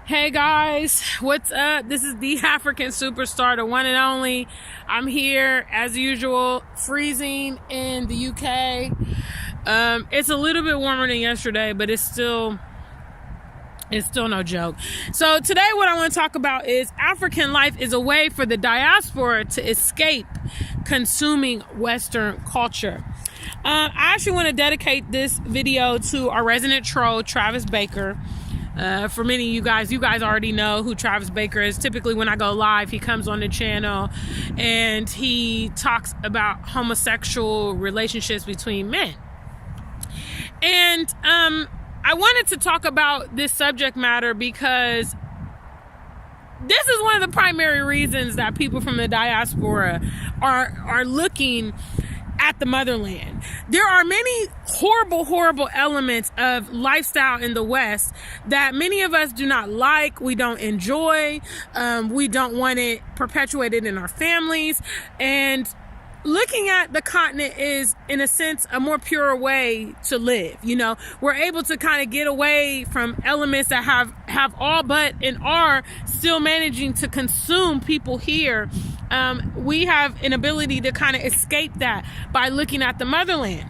Hey guys, what's up? This is the African superstar, the one and only. I'm here as usual, freezing in the UK. It's a little bit warmer than yesterday, but it's still no joke. So today what I want to talk about is African life is a way for the diaspora to escape consuming Western culture. I actually want to dedicate this video to our resident troll, Travis Baker. For many of you guys already know who Travis Baker is. Typically when I go live, he comes on the channel and he talks about homosexual relationships between men. And I wanted to talk about this subject matter because this is one of the primary reasons that people from the diaspora are looking at the motherland. There are many horrible elements of lifestyle in the West that many of us do not like, we don't enjoy, we don't want it perpetuated in our families. And looking at the continent is, in a sense, a more pure way to live. You know, we're able to kind of get away from elements that have all but and are still managing to consume people here. We have an ability to kind of escape that by looking at the motherland.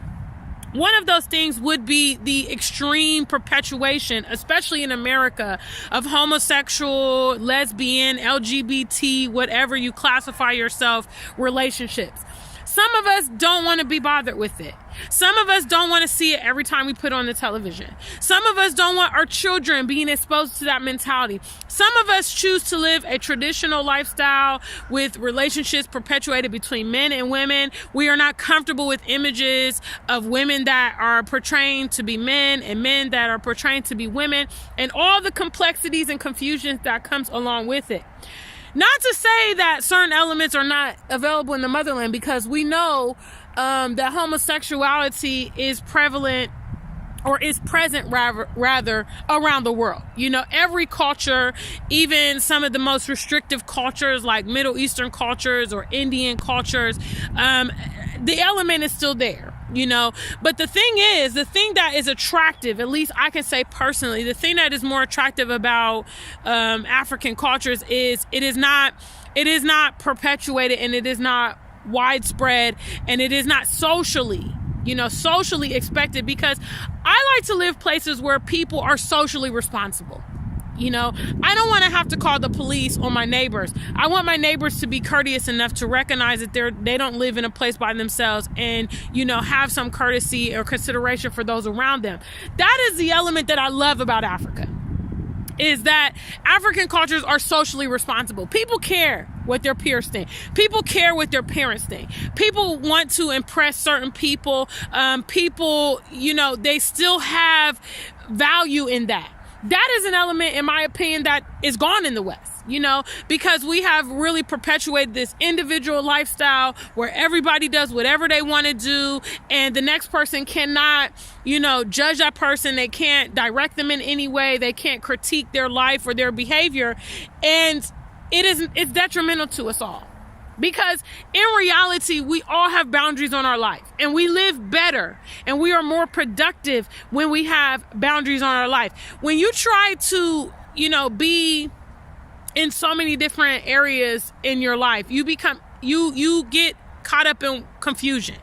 One of those things would be the extreme perpetuation, especially in America, of homosexual, lesbian, LGBT, whatever you classify yourself, relationships. Some of us don't want to be bothered with it. Some of us don't want to see it every time we put on the television. Some of us don't want our children being exposed to that mentality. Some of us choose to live a traditional lifestyle with relationships perpetuated between men and women. We are not comfortable with images of women that are portraying to be men and men that are portraying to be women, and all the complexities and confusions that comes along with it. Not to say that certain elements are not available in the motherland, because we know that homosexuality is prevalent, or is present rather around the world. You know, every culture, even some of the most restrictive cultures like Middle Eastern cultures or Indian cultures, the element is still there. You know, but the thing that is attractive, at least I can say personally, the thing that is more attractive about African cultures is it is not perpetuated, and it is not widespread, and it is not socially expected, because I like to live places where people are socially responsible. You know, I don't want to have to call the police on my neighbors. I want my neighbors to be courteous enough to recognize that they don't live in a place by themselves, and, you know, have some courtesy or consideration for those around them. That is the element that I love about Africa, is that African cultures are socially responsible. People care what their peers think. People care what their parents think. People want to impress certain people. People, you know, they still have value in that. That is an element, in my opinion, that is gone in the West, you know, because we have really perpetuated this individual lifestyle where everybody does whatever they want to do, and the next person cannot, you know, judge that person. They can't direct them in any way. They can't critique their life or their behavior. And it's detrimental to us all. Because in reality, we all have boundaries on our life, and we live better and we are more productive when we have boundaries on our life. When you try to, you know, be in so many different areas in your life, you get caught up in confusion.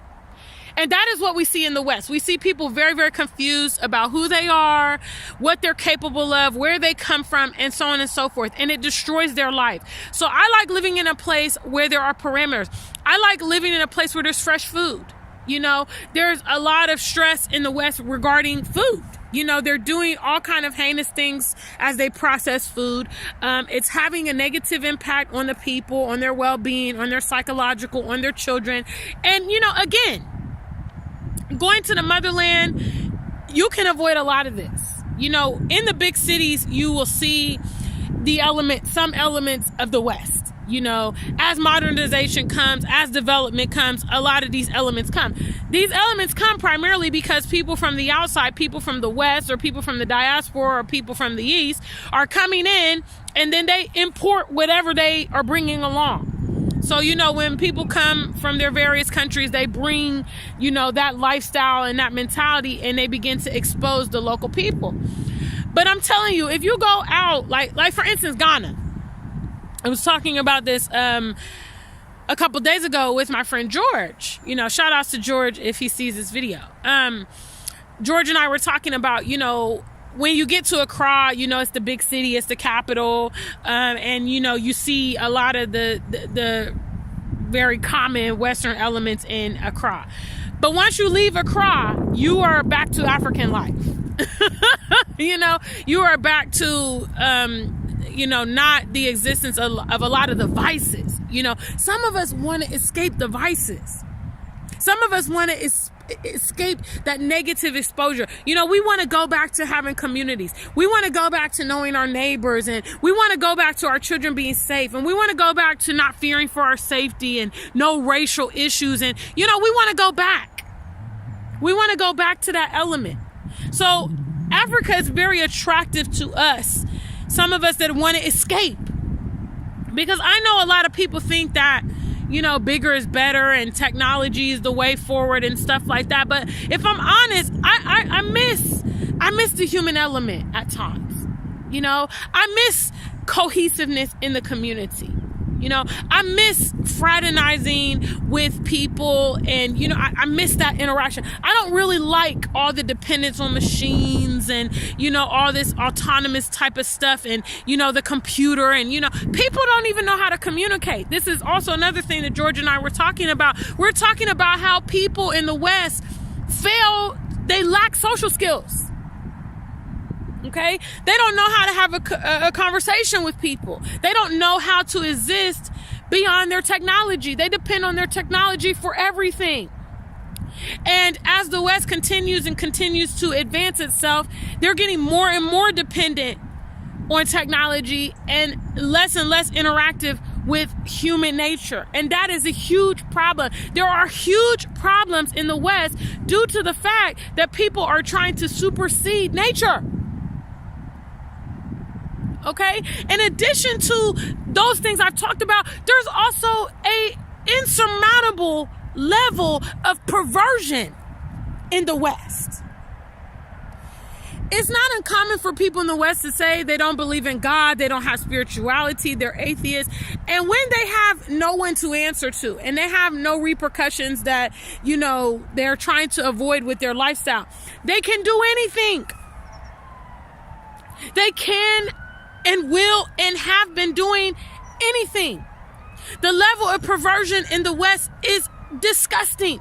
And that is what we see in the West. We see people very, very confused about who they are, what they're capable of, where they come from, and so on and so forth. And it destroys their life. So I like living in a place where there are parameters. I like living in a place where there's fresh food. You know, there's a lot of stress in the West regarding food. You know, they're doing all kind of heinous things as they process food. It's having a negative impact on the people, on their well-being, on their psychological, on their children. And, you know, again, going to the motherland, you can avoid a lot of this. You know, in the big cities, you will see some elements of the West. You know, as modernization comes, as development comes, a lot of these elements come. These elements come primarily because people from the outside, people from the West, or people from the diaspora, or people from the East are coming in, and then they import whatever they are bringing along. So, you know, when people come from their various countries, they bring, you know, that lifestyle and that mentality, and they begin to expose the local people. But I'm telling you, if you go out, like for instance, Ghana. I was talking about this a couple days ago with my friend George. You know, shout outs to George if he sees this video. George and I were talking about, you know, when you get to Accra, you know, it's the big city, it's the capital, and you know, you see a lot of the very common Western elements in Accra. But once you leave Accra, you are back to African life. You know, you are back to, you know, not the existence of a lot of the vices. You know, some of us want to escape the vices. Some of us want to escape that negative exposure. You know, we want to go back to having communities. We want to go back to knowing our neighbors, and we want to go back to our children being safe, and we want to go back to not fearing for our safety and no racial issues. And, you know, we want to go back. We want to go back to that element. So Africa is very attractive to us. Some of us that want to escape, because I know a lot of people think that, you know, bigger is better and technology is the way forward and stuff like that. But if I'm honest, I miss the human element at times. You know, I miss cohesiveness in the community. You know, I miss fraternizing with people, and, you know, I miss that interaction. I don't really like all the dependence on machines and, you know, all this autonomous type of stuff, and, you know, the computer, and, you know, people don't even know how to communicate. This is also another thing that George and I were talking about. We're talking about how people in the West they lack social skills. Okay? They don't know how to have a conversation with people. They don't know how to exist beyond their technology. They depend on their technology for everything. And as the West continues to advance itself, they're getting more and more dependent on technology and less interactive with human nature. And that is a huge problem. There are huge problems in the West due to the fact that people are trying to supersede nature. Okay? In addition to those things I've talked about, there's also a insurmountable level of perversion in the West. It's not uncommon for people in the West to say they don't believe in God, they don't have spirituality, they're atheists. And when they have no one to answer to, and they have no repercussions that, you know, they're trying to avoid with their lifestyle, they can do anything. They can and will and have been doing anything. The level of perversion in the West is disgusting.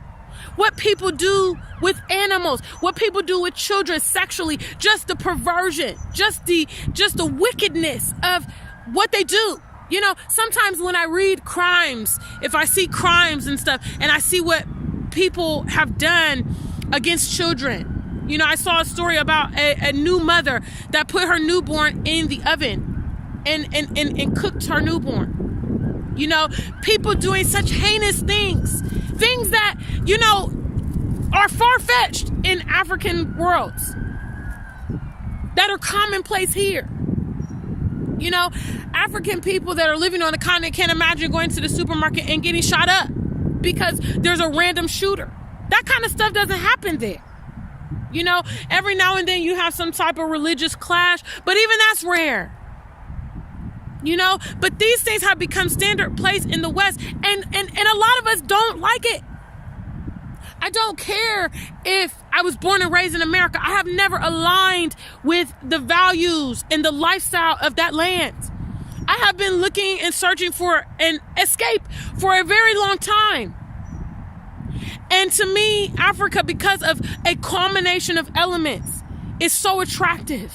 What people do with animals, what people do with children sexually, just the perversion, just the wickedness of what they do. You know, sometimes when I read crimes, if I see crimes and stuff, and I see what people have done against children. You know, I saw a story about a new mother that put her newborn in the oven and cooked her newborn. You know, people doing such heinous things that, you know, are far-fetched in African worlds, that are commonplace here. You know, African people that are living on the continent can't imagine going to the supermarket and getting shot up because there's a random shooter. That kind of stuff doesn't happen there. You know, every now and then you have some type of religious clash, but even that's rare. You know, but these things have become standard place in the West, and a lot of us don't like it. I don't care if I was born and raised in America. I have never aligned with the values and the lifestyle of that land. I have been looking and searching for an escape for a very long time. And to me, Africa, because of a culmination of elements, is so attractive.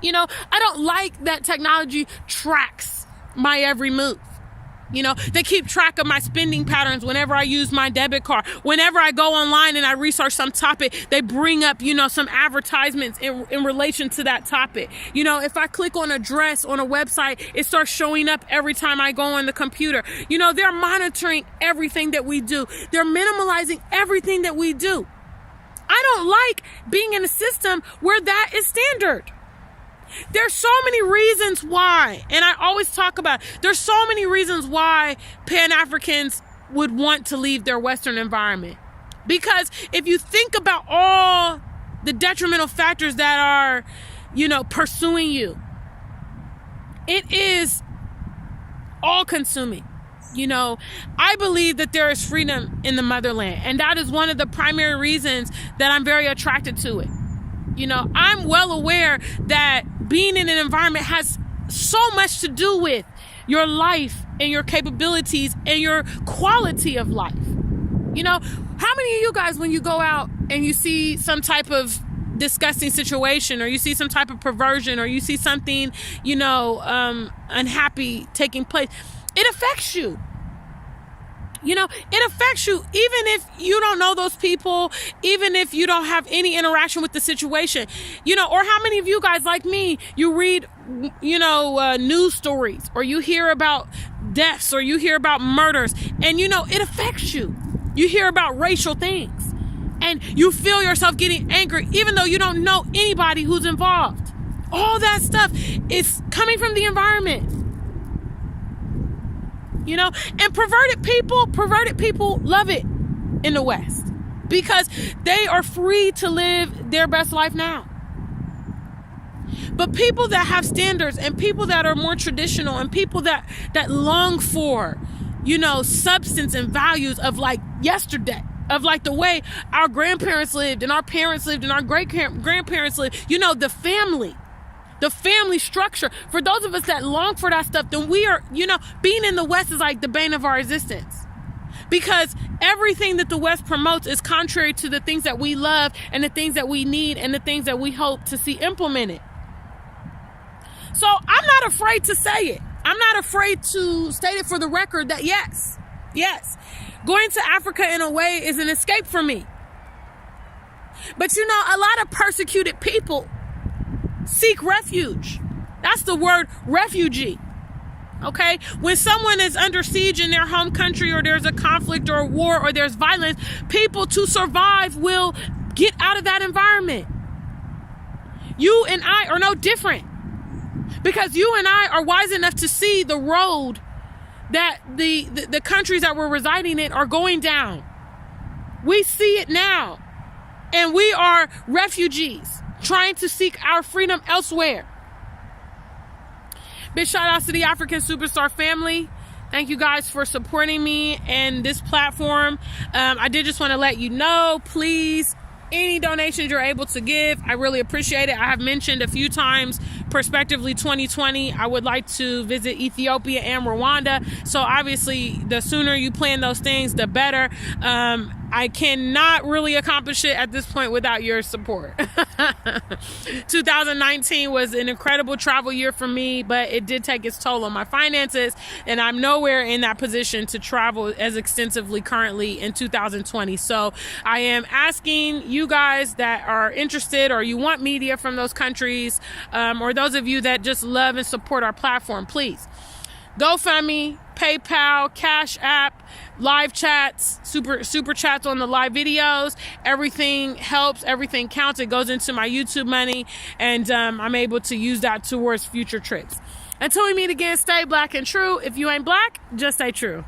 You know, I don't like that technology tracks my every move. You know, they keep track of my spending patterns whenever I use my debit card. Whenever I go online and I research some topic, they bring up, you know, some advertisements in relation to that topic. You know, if I click on a dress on a website, it starts showing up every time I go on the computer. You know, they're monitoring everything that we do. They're minimalizing everything that we do. I don't like being in a system where that is standard. There's so many reasons why, and I always talk about, there's so many reasons why Pan-Africans would want to leave their Western environment. Because if you think about all the detrimental factors that are pursuing you. It is all consuming. I believe that there is freedom in the motherland, and that is one of the primary reasons that I'm very attracted to it. I'm well aware that being in an environment has so much to do with your life and your capabilities and your quality of life. How many of you guys, when you go out and you see some type of disgusting situation, or you see some type of perversion, or you see something, unhappy taking place, it affects you. It affects you, even if you don't know those people, even if you don't have any interaction with the situation, or how many of you guys, like me, you read, news stories, or you hear about deaths, or you hear about murders, and it affects you. You hear about racial things, and you feel yourself getting angry, even though you don't know anybody who's involved. All that stuff is coming from the environment. And perverted people love it in the West, because they are free to live their best life now. But people that have standards, and people that are more traditional, and people that long for, substance and values of like yesterday, of like the way our grandparents lived, and our parents lived, and our great-grandparents lived, the family structure. For those of us that long for that stuff, then we are, being in the West is like the bane of our existence. Because everything that the West promotes is contrary to the things that we love, and the things that we need, and the things that we hope to see implemented. So I'm not afraid to say it. I'm not afraid to state it for the record that yes, going to Africa in a way is an escape for me. But a lot of persecuted people seek refuge. That's the word, refugee. Okay? When someone is under siege in their home country, or there's a conflict or a war, or there's violence, people to survive will get out of that environment. You and I are no different, because you and I are wise enough to see the road that the countries that we're residing in are going down. We see it now, and we are refugees trying to seek our freedom elsewhere. Big shout outs to the African Superstar family. Thank you guys for supporting me and this platform. I did just want to let you know, please, any donations you're able to give, I really appreciate it. I have mentioned a few times, Perspectively 2020, I would like to visit Ethiopia and Rwanda. So obviously, the sooner you plan those things, the better. I cannot really accomplish it at this point without your support. 2019 was an incredible travel year for me, but it did take its toll on my finances, and I'm nowhere in that position to travel as extensively currently in 2020. So I am asking you guys that are interested, or you want media from those countries, or those of you that just love and support our platform, please, GoFundMe, PayPal, Cash App, live chats, super chats on the live videos. Everything helps. Everything counts. It goes into my YouTube money, and I'm able to use that towards future trips. Until we meet again, stay black and true. If you ain't black, just stay true.